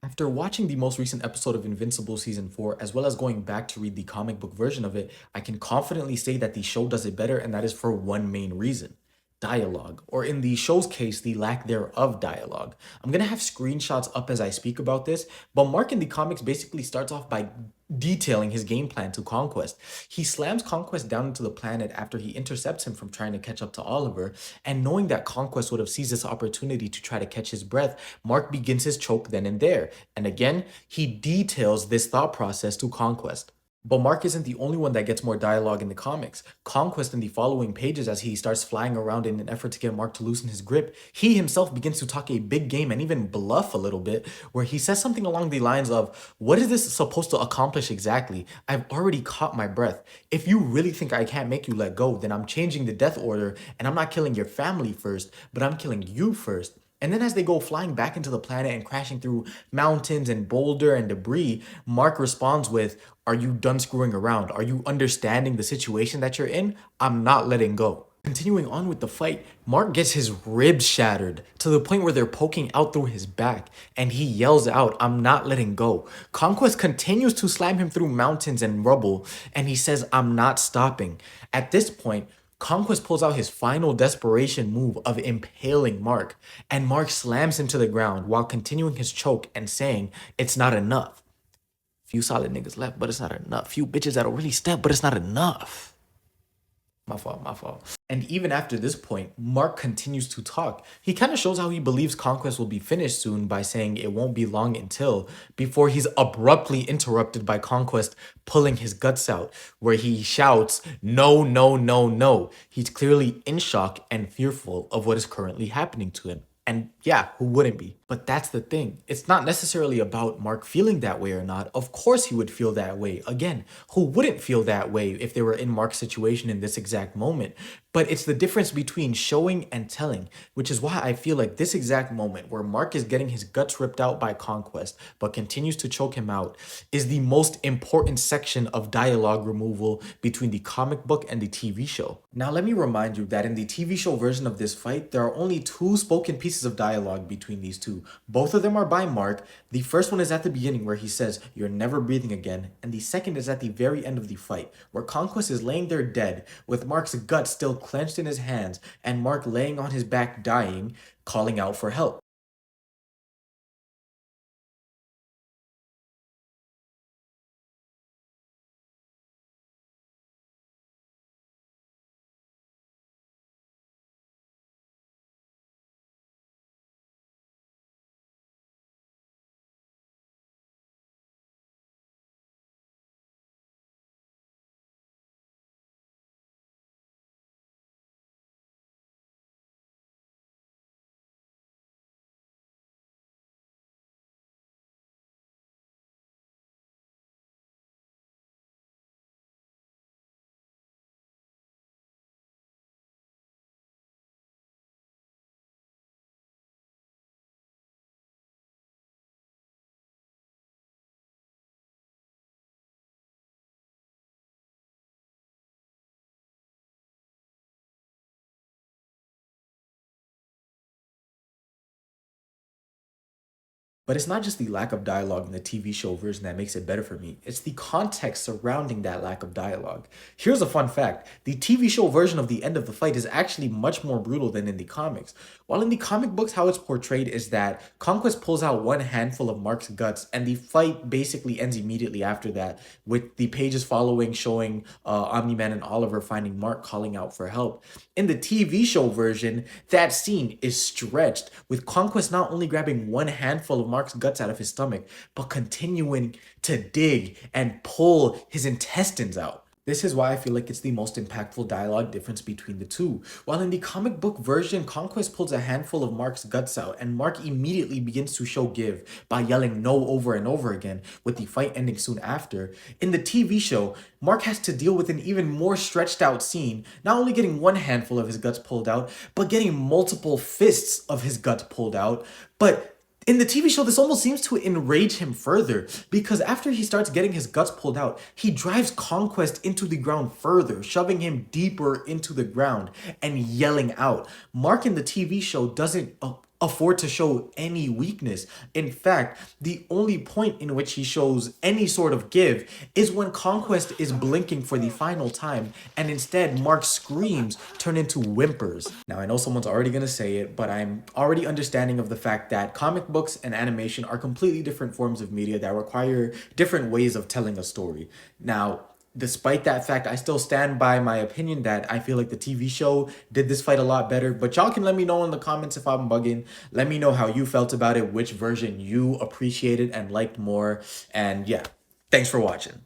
After watching the most recent episode of Invincible Season 4, as well as going back to read the comic book version of it, I can confidently say that the show does it better, and that is for one main reason: dialogue, or in the show's case, the lack thereof dialogue. I'm gonna have screenshots up as I speak about this, but Mark in the comics basically starts off by detailing his game plan to Conquest. He slams Conquest down into the planet after he intercepts him from trying to catch up to Oliver, and knowing that Conquest would have seized this opportunity to try to catch his breath, Mark begins his choke then and there. And again, he details this thought process to Conquest. But Mark isn't the only one that gets more dialogue in the comics. Conquest, in the following pages, as he starts flying around in an effort to get Mark to loosen his grip, he himself begins to talk a big game and even bluff a little bit, where he says something along the lines of, "What is this supposed to accomplish exactly? I've already caught my breath. If you really think I can't make you let go, then I'm changing the death order, and I'm not killing your family first, but I'm killing you first." And then as they go flying back into the planet and crashing through mountains and boulder and debris, Mark responds with, "Are you done screwing around? Are you understanding the situation that you're in? I'm not letting go." Continuing on with the fight, Mark gets his ribs shattered to the point where they're poking out through his back, and he yells out, "I'm not letting go." Conquest continues to slam him through mountains and rubble, and he says, "I'm not stopping." At this point, Conquest pulls out his final desperation move of impaling Mark, and Mark slams him to the ground while continuing his choke and saying, "It's not enough. Few solid niggas left, but it's not enough. Few bitches that'll really step, but it's not enough." My fault, my fault. And even after this point, Mark continues to talk. He kind of shows how he believes Conquest will be finished soon by saying it won't be long until, before he's abruptly interrupted by Conquest pulling his guts out, where he shouts, "No, no, no, no." He's clearly in shock and fearful of what is currently happening to him. And yeah, who wouldn't be? But that's the thing. It's not necessarily about Mark feeling that way or not. Of course he would feel that way. Again, who wouldn't feel that way if they were in Mark's situation in this exact moment? But it's the difference between showing and telling, which is why I feel like this exact moment where Mark is getting his guts ripped out by Conquest, but continues to choke him out, is the most important section of dialogue removal between the comic book and the TV show. Now, let me remind you that in the TV show version of this fight, there are only two spoken pieces of dialogue between these two. Both of them are by Mark. The first one is at the beginning where he says, "You're never breathing again," and the second is at the very end of the fight, where Conquest is laying there dead, with Mark's guts still clenched in his hands, and Mark laying on his back dying, calling out for help. But it's not just the lack of dialogue in the TV show version that makes it better for me. It's the context surrounding that lack of dialogue. Here's a fun fact: the TV show version of the end of the fight is actually much more brutal than in the comics. While in the comic books, how it's portrayed is that Conquest pulls out one handful of Mark's guts, and the fight basically ends immediately after that, with the pages following showing Omni-Man and Oliver finding Mark calling out for help. In the TV show version, that scene is stretched, with Conquest not only grabbing one handful of Mark's guts out of his stomach, but continuing to dig and pull his intestines out. This is why I feel like it's the most impactful dialogue difference between the two. While in the comic book version, Conquest pulls a handful of Mark's guts out, and Mark immediately begins to show give by yelling "no" over and over again, with the fight ending soon after. In the TV show, Mark has to deal with an even more stretched out scene, not only getting one handful of his guts pulled out, but getting multiple fists of his guts pulled out. But in the TV show, this almost seems to enrage him further, because after he starts getting his guts pulled out, he drives Conquest into the ground further, shoving him deeper into the ground and yelling out. Mark in the TV show doesn't afford to show any weakness. In fact, the only point in which he shows any sort of give is when Conquest is blinking for the final time, and instead Mark's screams turn into whimpers. Now, I know someone's already gonna say it, but I'm already understanding of the fact that comic books and animation are completely different forms of media that require different ways of telling a story. Now, despite that fact, I still stand by my opinion that I feel like the TV show did this fight a lot better. But y'all can let me know in the comments if I'm bugging. Let me know how you felt about it, which version you appreciated and liked more. And yeah, thanks for watching.